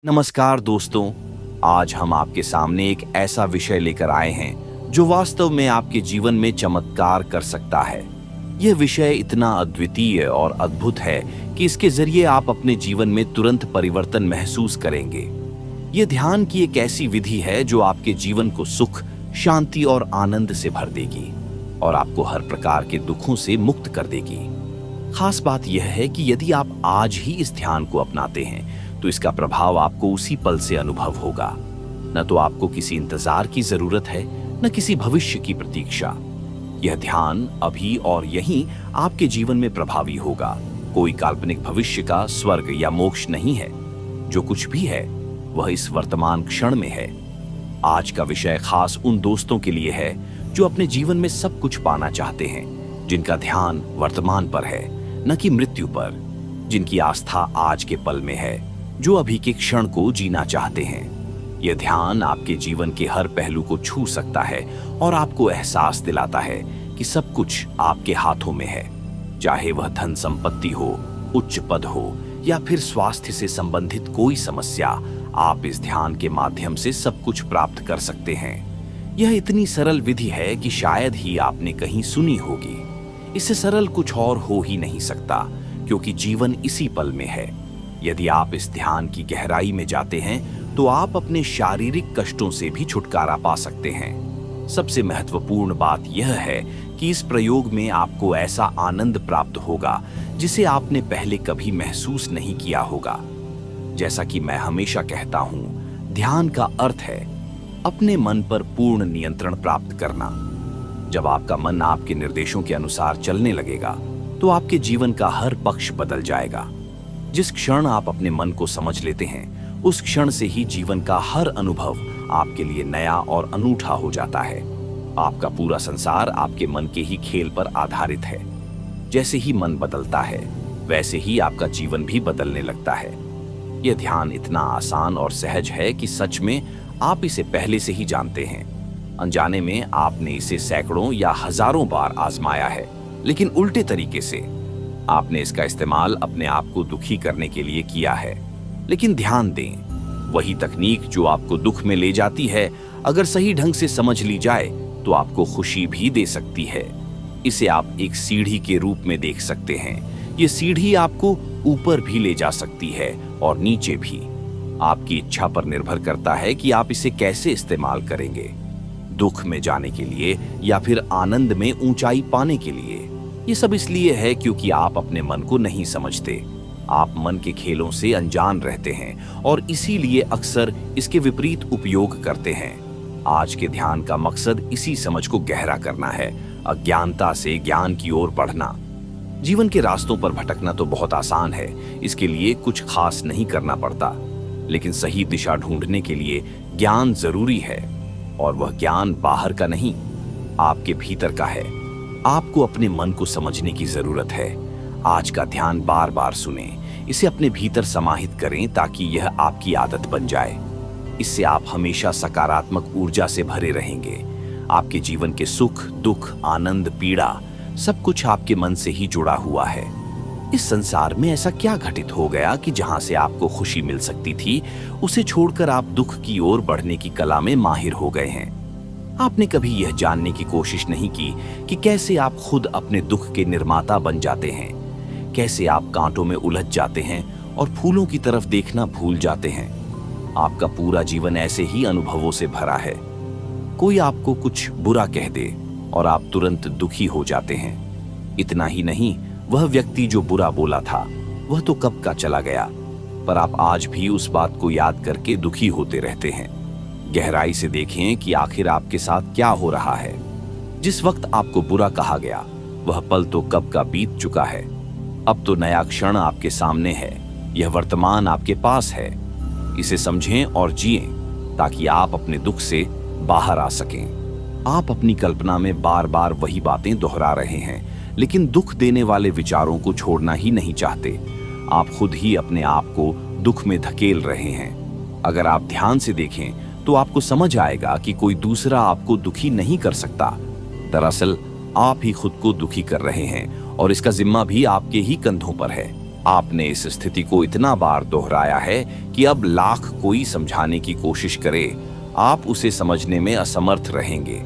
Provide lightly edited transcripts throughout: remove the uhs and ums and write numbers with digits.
नमस्कार दोस्तों। आज हम आपके सामने एक ऐसा विषय लेकर आए हैं जो वास्तव में आपके जीवन में चमत्कार कर सकता है। यह विषय इतना अद्वितीय और अद्भुत है कि इसके जरिए आप अपने जीवन में तुरंत परिवर्तन महसूस करेंगे। यह ध्यान की एक ऐसी विधि है जो आपके जीवन को सुख, शांति और आनंद से भर देगी और आपको हर प्रकार के दुखों से मुक्त कर देगी। खास बात यह है कि यदि आप आज ही इस ध्यान को अपनाते हैं तो इसका प्रभाव आपको उसी पल से अनुभव होगा। न तो आपको किसी इंतजार की जरूरत है, न किसी भविष्य की प्रतीक्षा। यह ध्यान अभी और यहीं आपके जीवन में प्रभावी होगा। कोई काल्पनिक भविष्य का स्वर्ग या मोक्ष नहीं है। जो कुछ भी है वह इस वर्तमान क्षण में है। आज का विषय खास उन दोस्तों के लिए है जो अपने जीवन में सब कुछ पाना चाहते हैं, जिनका ध्यान वर्तमान पर है, न कि मृत्यु पर, जिनकी आस्था आज के पल में है, जो अभी के क्षण को जीना चाहते हैं। यह ध्यान आपके जीवन के हर पहलू को छू सकता है और आपको एहसास दिलाता है कि सब कुछ आपके हाथों में है। चाहे वह धन संपत्ति हो, उच्च पद हो या फिर स्वास्थ्य से संबंधित कोई समस्या, आप इस ध्यान के माध्यम से सब कुछ प्राप्त कर सकते हैं। यह इतनी सरल विधि है कि शायद ही आपने कहीं सुनी होगी। इससे सरल कुछ और हो ही नहीं सकता, क्योंकि जीवन इसी पल में है। यदि आप इस ध्यान की गहराई में जाते हैं तो आप अपने शारीरिक कष्टों से भी छुटकारा पा सकते हैं। सबसे महत्वपूर्ण बात यह है कि इस प्रयोग में आपको ऐसा आनंद प्राप्त होगा जिसे आपने पहले कभी महसूस नहीं किया होगा। जैसा कि मैं हमेशा कहता हूं, ध्यान का अर्थ है अपने मन पर पूर्ण नियंत्रण प्राप्त करना। जब आपका मन आपके निर्देशों के अनुसार चलने लगेगा तो आपके जीवन का हर पक्ष बदल जाएगा। जिस क्षण आप अपने मन को समझ लेते हैं, उस क्षण से ही जीवन का हर अनुभव आपके लिए नया और अनूठा हो जाता है। आपका पूरा संसार आपके मन के ही खेल पर आधारित है। जैसे ही मन बदलता है, वैसे ही आपका जीवन भी बदलने लगता है। यह ध्यान इतना आसान और सहज है कि सच में आप इसे पहले से ही जानते हैं। अनजाने में आपने इसे सैकड़ों या हजारों बार आजमाया है, लेकिन उल्टे तरीके से। आपने इसका इस्तेमाल अपने आप को दुखी करने के लिए किया है। लेकिन ध्यान दें, वही तकनीक जो आपको दुख में ले जाती है, अगर सही ढंग से समझ ली जाए तो आपको खुशी भी दे सकती है। इसे आप एक सीढ़ी के रूप में देख सकते हैं। ये सीढ़ी आपको ऊपर भी ले जा सकती है और नीचे भी। आपकी इच्छा पर निर्भर करता है कि आप इसे कैसे इस्तेमाल करेंगे, दुख में जाने के लिए या फिर आनंद में ऊंचाई पाने के लिए। ये सब इसलिए है क्योंकि आप अपने मन को नहीं समझते। आप मन के खेलों से अनजान रहते हैं और इसीलिए अक्सर इसके विपरीत उपयोग करते हैं। आज के ध्यान का मकसद इसी समझ को गहरा करना है, अज्ञानता से ज्ञान की ओर बढ़ना। जीवन के रास्तों पर भटकना तो बहुत आसान है, इसके लिए कुछ खास नहीं करना पड़ता। लेकिन सही दिशा ढूंढने के लिए ज्ञान जरूरी है, और वह ज्ञान बाहर का नहीं, आपके भीतर का है। आपको अपने मन को समझने की जरूरत है। आज का ध्यान बार बार सुने, इसे अपने भीतर समाहित करें ताकि यह आपकी आदत बन जाए। इससे आप हमेशा सकारात्मक ऊर्जा से भरे रहेंगे। आपके जीवन के सुख, दुख, आनंद, पीड़ा, सब कुछ आपके मन से ही जुड़ा हुआ है। इस संसार में ऐसा क्या घटित हो गया कि जहां से आपको खुशी मिल सकती थी, उसे छोड़कर आप दुख की ओर बढ़ने की कला में माहिर हो गए हैं। आपने कभी यह जानने की कोशिश नहीं की कि कैसे आप खुद अपने दुख के निर्माता बन जाते हैं, कैसे आप कांटों में उलझ जाते हैं और फूलों की तरफ देखना भूल जाते हैं। आपका पूरा जीवन ऐसे ही अनुभवों से भरा है। कोई आपको कुछ बुरा कह दे और आप तुरंत दुखी हो जाते हैं। इतना ही नहीं, वह व्यक्ति जो बुरा बोला था वह तो कब का चला गया, पर आप आज भी उस बात को याद करके दुखी होते रहते हैं। गहराई से देखें कि आखिर आपके साथ क्या हो रहा है। जिस वक्त आपको बुरा कहा गया, वह पल तो कब का बीत चुका है। अब तो नया क्षण आपके सामने है। यह वर्तमान आपके पास है। इसे समझें और जिएं ताकि आप अपने दुख से बाहर आ सकें। आप अपनी कल्पना में बार बार वही बातें दोहरा रहे हैं, लेकिन दुख देने वाले विचारों को छोड़ना ही नहीं चाहते। आप खुद ही अपने आप को दुख में धकेल रहे हैं। अगर आप ध्यान से देखें तो आपको समझ आएगा कि कोई दूसरा आपको दुखी नहीं कर सकता। दरअसल आप ही खुद को दुखी कर रहे हैं और इसका जिम्मा भी आपके ही कंधों पर है। आपने इस स्थिति को इतना बार दोहराया है कि अब लाख कोई समझाने की कोशिश करे, आप उसे समझने में असमर्थ रहेंगे।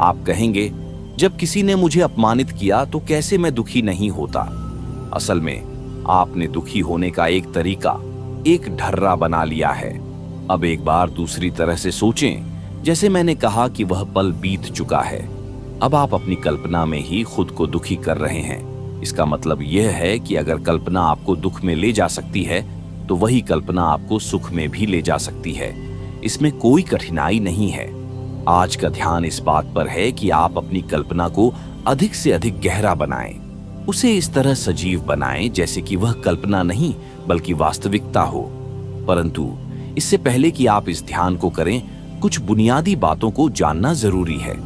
आप कहेंगे, जब किसी ने मुझे अपमानित किया तो कैसे मैं दुखी नहीं होता। असल में आपने दुखी होने का एक तरीका, एक ढर्रा बना लिया है। अब एक बार दूसरी तरह से सोचें। जैसे मैंने कहा कि वह पल बीत चुका है। अब आप अपनी कल्पना में ही खुद को दुखी कर रहे हैं। इसका मतलब यह है कि अगर कल्पना आपको दुख में ले जा सकती है तो वही कल्पना आपको सुख में भी ले जा सकती है। इसमें कोई कठिनाई नहीं है। आज का ध्यान इस बात पर है कि आप अपनी कल्पना को अधिक से अधिक गहरा बनाएं। उसे इस तरह सजीव बनाएं जैसे कि वह कल्पना नहीं बल्कि वास्तविकता हो। परंतु इससे पहले कि आप इस ध्यान को करें, कुछ बुनियादी बातों को जानना जरूरी है।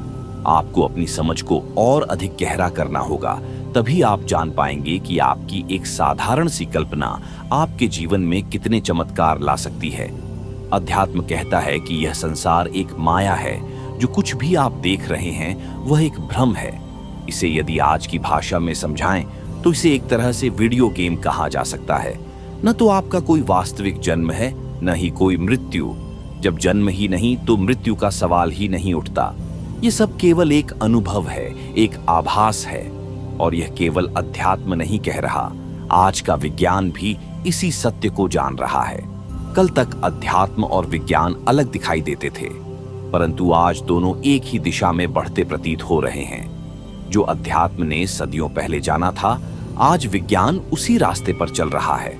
आपको अपनी समझ को और अधिक गहरा करना होगा, तभी आप जान पाएंगे कि आपकी एक साधारण सी कल्पना आपके जीवन में कितने चमत्कार ला सकती है। अध्यात्म कहता है कि यह संसार एक माया है। जो कुछ भी आप देख रहे हैं वह एक भ्रम है। इसे यदि आज की भाषा में समझाएं तो इसे एक तरह से वीडियो गेम कहा जा सकता है। न तो आपका कोई वास्तविक जन्म है, न ही कोई मृत्यु। जब जन्म ही नहीं तो मृत्यु का सवाल ही नहीं उठता। ये सब केवल एक अनुभव है, एक आभास है। और यह केवल अध्यात्म नहीं कह रहा, आज का विज्ञान भी इसी सत्य को जान रहा है। कल तक अध्यात्म और विज्ञान अलग दिखाई देते थे, परंतु आज दोनों एक ही दिशा में बढ़ते प्रतीत हो रहे हैं। जो अध्यात्म ने सदियों पहले जाना था, आज विज्ञान उसी रास्ते पर चल रहा है।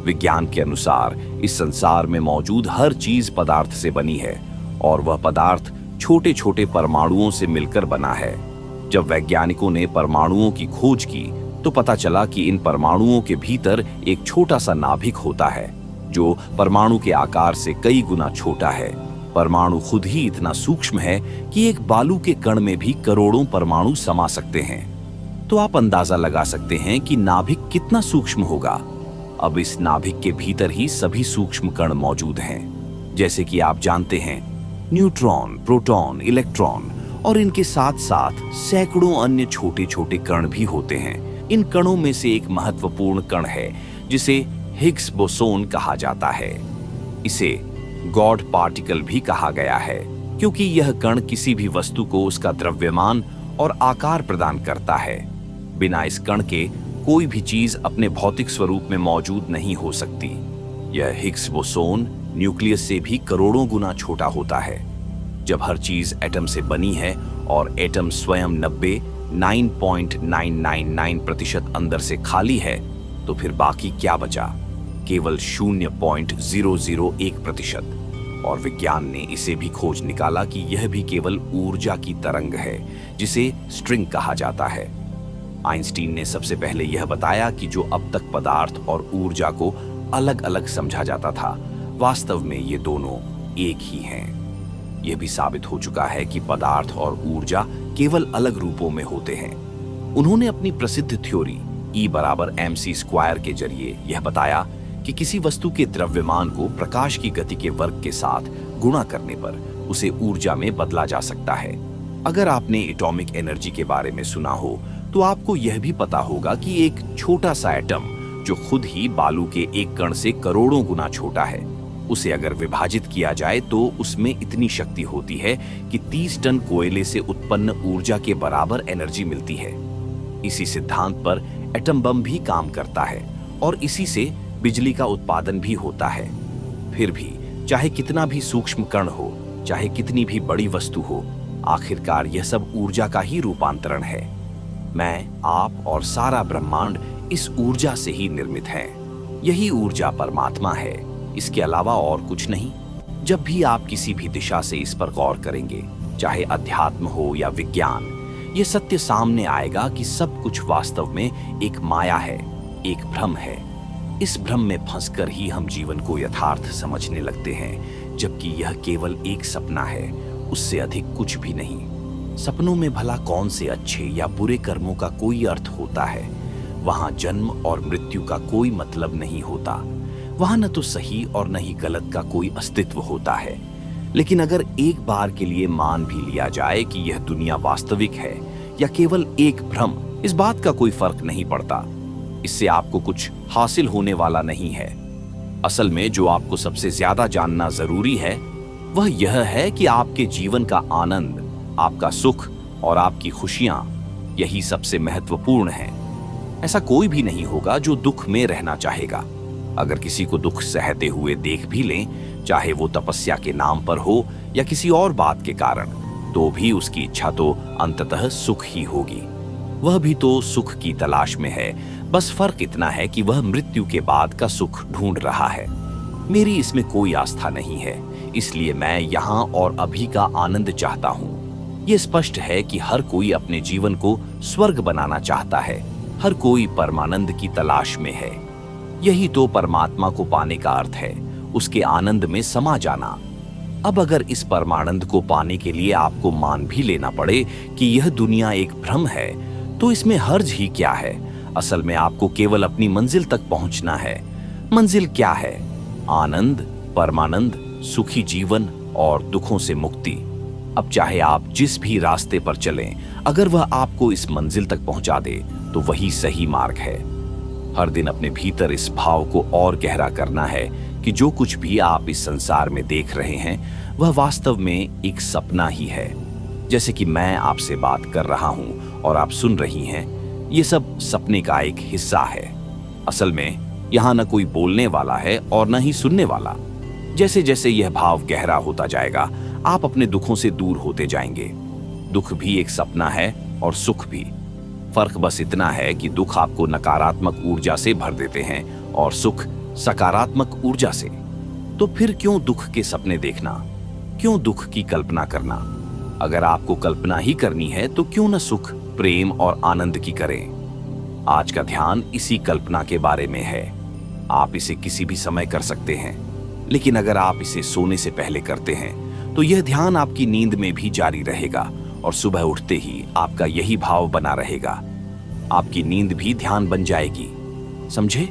विज्ञान के अनुसार इस संसार में मौजूद हर चीज पदार्थ से बनी है और वह पदार्थ छोटे छोटे परमाणुओं से मिलकर बना है। जब वैज्ञानिकों ने परमाणुओं की खोज की तो पता चला कि इन परमाणुओं के भीतर एक छोटा सा नाभिक होता है जो परमाणु के आकार से कई गुना छोटा है। परमाणु खुद ही इतना सूक्ष्म है कि एक बालू के कण में भी करोड़ों परमाणु समा सकते हैं। तो आप अंदाजा लगा सकते हैं कि नाभिक कितना सूक्ष्म होगा। अब इस नाभिक के भीतर ही सभी सूक्ष्म कण मौजूद हैं। जैसे कि आप जानते हैं, न्यूट्रॉन, प्रोटॉन, इलेक्ट्रॉन और इनके साथ साथ सैकड़ों अन्य छोटे छोटे कण भी होते हैं। इन कणों में से एक महत्वपूर्ण कण है जिसे हिग्स बोसोन कहा जाता है। इसे गॉड पार्टिकल भी कहा गया है क्योंकि यह कण किसी भी वस्तु को उसका द्रव्यमान और आकार प्रदान करता है। बिना इस कण के कोई भी चीज अपने भौतिक स्वरूप में मौजूद नहीं हो सकती। यह हिग्स बोसोन न्यूक्लियस से भी करोड़ों गुना छोटा होता है। जब हर चीज एटम से बनी है और एटम स्वयं 99.999% अंदर से खाली है, तो फिर बाकी क्या बचा? केवल 0.001%। और विज्ञान ने इसे भी खोज निकाला कि यह भी केवल ऊर्जा की तरंग है जिसे स्ट्रिंग कहा जाता है। आइंस्टीन ने सबसे पहले यह बताया कि जो अब तक पदार्थ और ऊर्जा को अलग अलग समझा जाता था, वास्तव में ये दोनों एक ही हैं। यह भी साबित हो चुका है कि पदार्थ और ऊर्जा केवल अलग रूपों में होते हैं। उन्होंने अपनी प्रसिद्ध थ्योरी E=mc² के जरिए यह बताया कि किसी वस्तु के द्रव्यमान को प्रकाश की गति के वर्ग के साथ गुणा करने पर उसे ऊर्जा में बदला जा सकता है। अगर आपने एटॉमिक एनर्जी के बारे में सुना हो तो आपको यह भी पता होगा कि एक छोटा सा एटम जो खुद ही बालू के एक कण से करोड़ों गुना छोटा है, उसे अगर विभाजित किया जाए तो उसमें इतनी शक्ति होती है कि 30 टन कोयले से उत्पन्न ऊर्जा के बराबर एनर्जी मिलती है। इसी सिद्धांत पर एटम बम भी काम करता है और इसी से बिजली का उत्पादन भी होता है। फिर भी चाहे कितना भी सूक्ष्म कण हो, चाहे कितनी भी बड़ी वस्तु हो, आखिरकार यह सब ऊर्जा का ही रूपांतरण है। मैं, आप और सारा ब्रह्मांड इस ऊर्जा से ही निर्मित है। यही ऊर्जा परमात्मा है, इसके अलावा और कुछ नहीं। जब भी आप किसी भी दिशा से इस पर गौर करेंगे, चाहे अध्यात्म हो या विज्ञान, यह सत्य सामने आएगा कि सब कुछ वास्तव में एक माया है, एक भ्रम है। इस भ्रम में फंसकर ही हम जीवन को यथार्थ समझने लगते हैं, जबकि यह केवल एक सपना है, उससे अधिक कुछ भी नहीं। सपनों में भला कौन से अच्छे या बुरे कर्मों का कोई अर्थ होता है? वहां जन्म और मृत्यु का कोई मतलब नहीं होता। वहां न तो सही और न ही गलत का कोई अस्तित्व होता है। लेकिन अगर एक बार के लिए मान भी लिया जाए कि यह दुनिया वास्तविक है या केवल एक भ्रम, इस बात का कोई फर्क नहीं पड़ता। इससे आपको कुछ हासिल होने वाला नहीं है। असल में जो आपको सबसे ज्यादा जानना जरूरी है वह यह है कि आपके जीवन का आनंद, आपका सुख और आपकी खुशियां, यही सबसे महत्वपूर्ण है। ऐसा कोई भी नहीं होगा जो दुख में रहना चाहेगा। अगर किसी को दुख सहते हुए देख भी लें, चाहे वो तपस्या के नाम पर हो या किसी और बात के कारण, तो भी उसकी इच्छा तो अंततः सुख ही होगी। वह भी तो सुख की तलाश में है, बस फर्क इतना है कि वह मृत्यु के बाद का सुख ढूंढ रहा है। मेरी इसमें कोई आस्था नहीं है, इसलिए मैं यहाँ और अभी का आनंद चाहता हूँ। ये स्पष्ट है कि हर कोई अपने जीवन को स्वर्ग बनाना चाहता है, हर कोई परमानंद की तलाश में है। यही तो परमात्मा को पाने का अर्थ है, उसके आनंद में समा जाना। अब अगर इस परमानंद को पाने के लिए आपको मान भी लेना पड़े कि यह दुनिया एक भ्रम है, तो इसमें हर्ज ही क्या है। असल में आपको केवल अपनी मंजिल तक पहुंचना है। मंजिल क्या है? आनंद, परमानंद, सुखी जीवन और दुखों से मुक्ति। अब चाहे आप जिस भी रास्ते पर चलें, अगर वह आपको इस मंजिल तक पहुंचा दे तो वही सही मार्ग है। हर दिन अपने भीतर इस भाव को और गहरा करना है कि जो कुछ भी आप इस संसार में देख रहे हैं वह वास्तव में एक सपना ही है। जैसे कि मैं आपसे बात कर रहा हूं और आप सुन रही हैं, ये सब सपने का एक हिस्सा है। असल में यहाँ न कोई बोलने वाला है और न ही सुनने वाला। जैसे जैसे यह भाव गहरा होता जाएगा, आप अपने दुखों से दूर होते जाएंगे। दुख भी एक सपना है और सुख भी। फर्क बस इतना है कि दुख आपको नकारात्मक ऊर्जा से भर देते हैं और सुख सकारात्मक ऊर्जा से। तो फिर क्यों दुख के सपने देखना? क्यों दुख की कल्पना करना? अगर आपको कल्पना ही करनी है तो क्यों न सुख, प्रेम और आनंद की करें। आज का ध्यान इसी कल्पना के बारे में है। आप इसे किसी भी समय कर सकते हैं, लेकिन अगर आप इसे सोने से पहले करते हैं तो यह ध्यान आपकी नींद में भी जारी रहेगा और सुबह उठते ही आपका यही भाव बना रहेगा। आपकी नींद भी ध्यान बन जाएगी, समझे?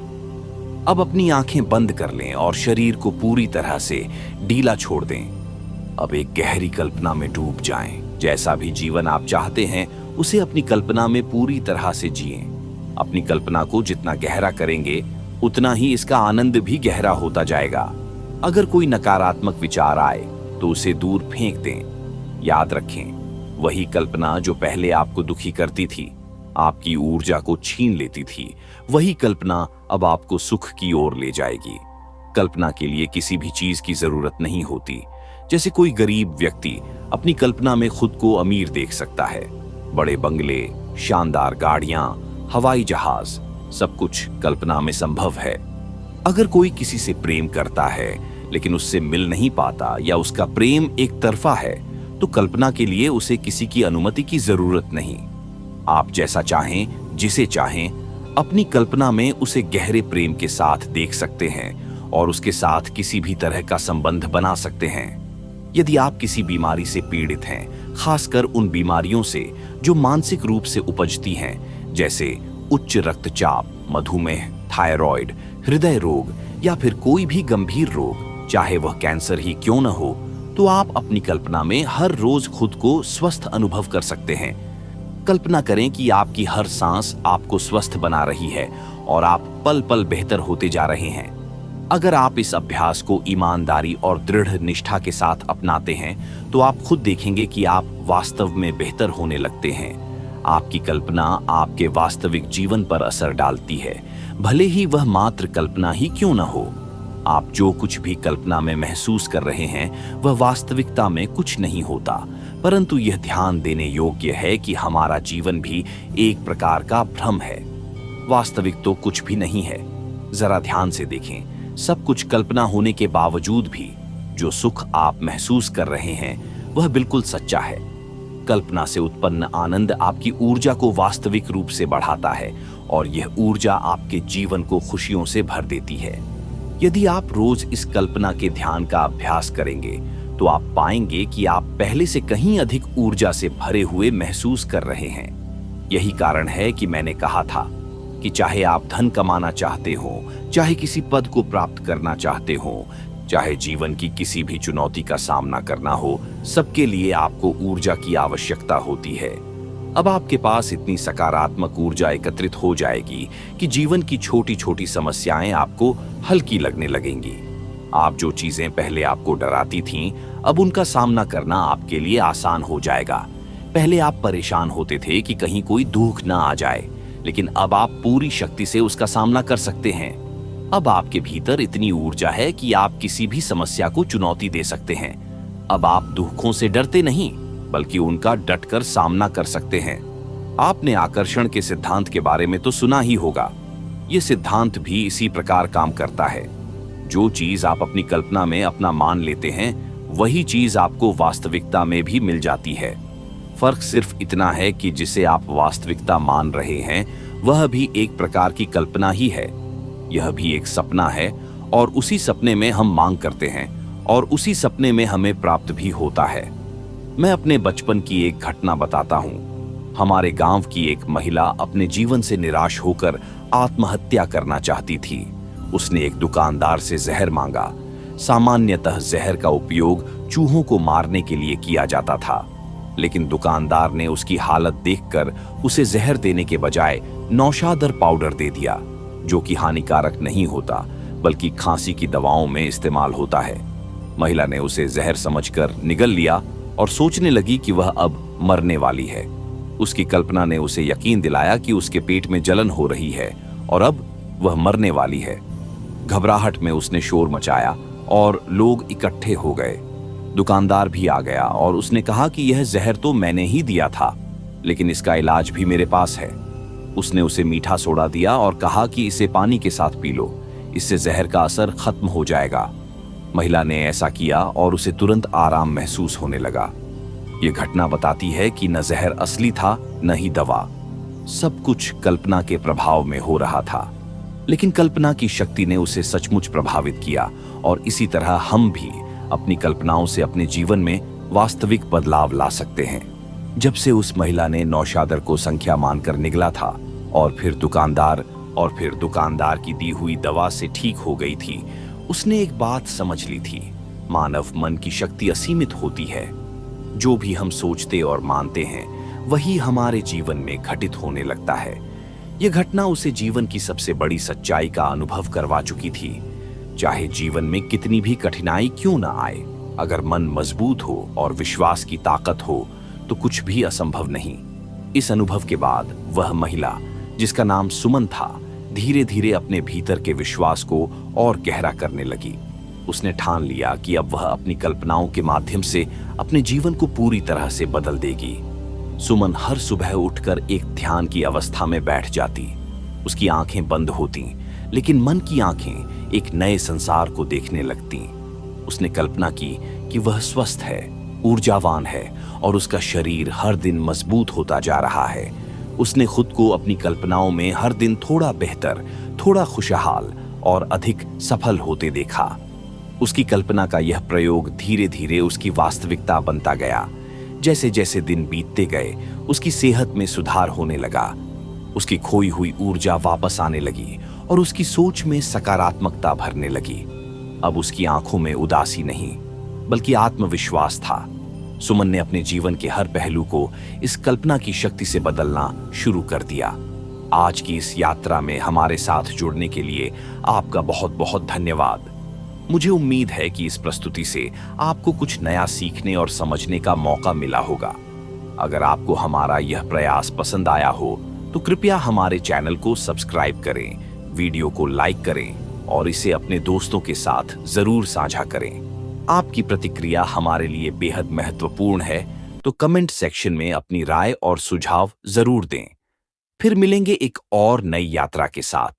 अब अपनी आंखें बंद कर लें और शरीर को पूरी तरह से ढीला छोड़ दें। अब एक गहरी कल्पना में डूब जाएं। जैसा भी जीवन आप चाहते हैं उसे अपनी कल्पना में पूरी तरह से जिएं। अपनी कल्पना को जितना गहरा करेंगे उतना ही इसका आनंद भी गहरा होता जाएगा। अगर कोई नकारात्मक विचार आए तो उसे दूर फेंक दें। याद रखें, वही कल्पना जो पहले आपको दुखी करती थी, आपकी ऊर्जा को छीन लेती थी, वही कल्पना अब आपको सुख की ओर ले जाएगी। कल्पना के लिए किसी भी चीज की जरूरत नहीं होती। जैसे कोई गरीब व्यक्ति अपनी कल्पना में खुद को अमीर देख सकता है। बड़े बंगले, शानदार गाड़ियां, हवाई जहाज, सब कुछ कल्पना में संभव है। अगर कोई किसी से प्रेम करता है लेकिन उससे मिल नहीं पाता या उसका प्रेम एक तरफा है, तो कल्पना के लिए उसे किसी की अनुमति की जरूरत नहीं। आप जैसा चाहें, जिसे चाहें, अपनी कल्पना में उसे गहरे प्रेम के साथ देख सकते हैं और उसके साथ किसी भी तरह का संबंध बना सकते हैं। यदि आप किसी बीमारी से पीड़ित हैं, खासकर उन बीमारियों से जो मानसिक रूप से उपजती हैं, जैसे उच्च रक्तचाप, मधुमेह, थायराइड, हृदय रोग या फिर कोई भी गंभीर रोग, चाहे वह कैंसर ही क्यों न हो, तो आप अपनी कल्पना में हर रोज खुद को स्वस्थ अनुभव कर सकते हैं। कल्पना करें कि आपकी हर सांस आपको स्वस्थ बना रही है और आप पल पल बेहतर होते जा रहे हैं। अगर आप इस अभ्यास को ईमानदारी और दृढ़ निष्ठा के साथ अपनाते हैं तो आप खुद देखेंगे कि आप वास्तव में बेहतर होने लगते हैं। आपकी कल्पना आपके वास्तविक जीवन पर असर डालती है, भले ही वह मात्र कल्पना ही क्यों न हो। आप जो कुछ भी कल्पना में महसूस कर रहे हैं वह वास्तविकता में कुछ नहीं होता, परंतु यह ध्यान देने योग्य है कि हमारा जीवन भी एक प्रकार का भ्रम है। वास्तविक तो कुछ भी नहीं है। जरा ध्यान से देखें, सब कुछ कल्पना होने के बावजूद भी जो सुख आप महसूस कर रहे हैं वह बिल्कुल सच्चा है। कल्पना से उत्पन्न आनंद आपकी ऊर्जा को वास्तविक रूप से बढ़ाता है और यह ऊर्जा आपके जीवन को खुशियों से भर देती है। यदि आप रोज इस कल्पना के ध्यान का अभ्यास करेंगे तो आप पाएंगे कि आप पहले से कहीं अधिक ऊर्जा से भरे हुए महसूस कर रहे हैं। यही कारण है कि मैंने कहा था कि चाहे आप धन कमाना चाहते हो, चाहे किसी पद को प्राप्त करना चाहते हो, चाहे जीवन की किसी भी चुनौती का सामना करना हो, सबके लिए आपको ऊर्जा की आवश्यकता होती है। अब आपके पास इतनी सकारात्मक ऊर्जा एकत्रित हो जाएगी कि जीवन की छोटी छोटी समस्याएं आपको हल्की लगने लगेंगी। आप जो चीजें पहले आपको डराती थीं, अब उनका सामना करना आपके लिए आसान हो जाएगा। पहले आप परेशान होते थे कि कहीं कोई दुख ना आ जाए, लेकिन अब आप पूरी शक्ति से उसका सामना कर सकते हैं। अब आपके भीतर इतनी ऊर्जा है कि आप किसी भी समस्या को चुनौती दे सकते हैं। अब आप दुखों से डरते नहीं, बल्कि उनका डटकर सामना कर सकते हैं। आपने आकर्षण के सिद्धांत के बारे में तो सुना ही होगा। यह सिद्धांत भी इसी प्रकार काम करता है। जो चीज आप अपनी कल्पना में अपना मान लेते हैं, वही चीज आपको वास्तविकता में भी मिल जाती है। फर्क सिर्फ इतना है कि जिसे आप वास्तविकता मान रहे हैं, वह भी एक प्रकार की कल्पना ही है। यह भी एक सपना है, और उसी सपने में हम मांग करते हैं, और उसी सपने में हमें प्राप्त भी होता है। मैं अपने बचपन की एक घटना बताता हूँ। हमारे गांव की एक महिला अपने जीवन से निराश होकर आत्महत्या करना चाहती थी। उसने एक दुकानदार से जहर मांगा। सामान्यतः जहर का उपयोग चूहों को मारने के लिए किया जाता था, लेकिन दुकानदार ने उसकी हालत देखकर उसे जहर देने के बजाय नौशादर पाउडर दे दिया, जो कि हानिकारक नहीं होता, बल्कि खांसी की दवाओं में इस्तेमाल होता है। महिला ने उसे जहर समझकर निगल लिया और सोचने लगी कि वह अब मरने वाली है। उसकी कल्पना ने उसे यकीन दिलाया कि उसके पेट में जलन हो रही है और अब वह मरने वाली है। घबराहट में उसने शोर मचाया और लोग इकट्ठे हो गए। दुकानदार भी आ गया और उसने कहा कि यह जहर तो मैंने ही दिया था, लेकिन इसका इलाज भी मेरे पास है। उसने उसे मीठा सोडा दिया और कहा कि इसे पानी के साथ पी लो, इससे जहर का असर खत्म हो जाएगा। महिला ने ऐसा किया और उसे तुरंत आराम महसूस होने लगा। यह घटना बताती है कि न जहर असली था, न ही दवा। सब कुछ कल्पना के प्रभाव में हो रहा था, लेकिन कल्पना की शक्ति ने उसे सचमुच प्रभावित किया। और इसी तरह हम भी अपनी कल्पनाओं से अपने जीवन में वास्तविक बदलाव ला सकते हैं। जब से उस महिला ने नौशादर को संख्या मानकर निगला था और फिर दुकानदार की दी हुई दवा से ठीक हो गई थी, उसने एक बात समझ ली थी। मानव मन की शक्ति असीमित होती है। जो भी हम सोचते और मानते हैं, वही हमारे जीवन में घटित होने लगता है। यह घटना उसे जीवन की सबसे बड़ी सच्चाई का अनुभव करवा चुकी थी। चाहे जीवन में कितनी भी कठिनाई क्यों ना आए, अगर मन मजबूत हो और विश्वास की ताकत हो, तो कुछ भी असंभव नहीं। इस अनुभव के बाद वह महिला, जिसका नाम सुमन था, धीरे धीरे अपने भीतर के विश्वास को और गहरा करने लगी। उसने ठान लिया कि अब वह अपनी कल्पनाओं के माध्यम से अपने जीवन को पूरी तरह से बदल देगी। सुमन हर सुबह उठकर एक ध्यान की अवस्था में बैठ जाती। उसकी आंखें बंद होती, लेकिन मन की आंखें एक नए संसार को देखने लगती। उसने कल्पना की कि वह स्वस्थ है, ऊर्जावान है और उसका शरीर हर दिन मजबूत होता जा रहा है। उसने खुद को अपनी कल्पनाओं में हर दिन थोड़ा बेहतर, थोड़ा खुशहाल और अधिक सफल होते देखा। उसकी कल्पना का यह प्रयोग धीरे धीरे उसकी वास्तविकता बनता गया। जैसे जैसे दिन बीतते गए, उसकी सेहत में सुधार होने लगा। उसकी खोई हुई ऊर्जा वापस आने लगी और उसकी सोच में सकारात्मकता भरने लगी। अब उसकी आंखों में उदासी नहीं, बल्कि आत्मविश्वास था। सुमन ने अपने जीवन के हर पहलू को इस कल्पना की शक्ति से बदलना शुरू कर दिया। आज की इस यात्रा में हमारे साथ जुड़ने के लिए आपका बहुत बहुत धन्यवाद। मुझे उम्मीद है कि इस प्रस्तुति से आपको कुछ नया सीखने और समझने का मौका मिला होगा। अगर आपको हमारा यह प्रयास पसंद आया हो, तो कृपया हमारे चैनल को सब्सक्राइब करें, वीडियो को लाइक करें और इसे अपने दोस्तों के साथ जरूर साझा करें। आपकी प्रतिक्रिया हमारे लिए बेहद महत्वपूर्ण है, तो कमेंट सेक्शन में अपनी राय और सुझाव जरूर दें। फिर मिलेंगे एक और नई यात्रा के साथ।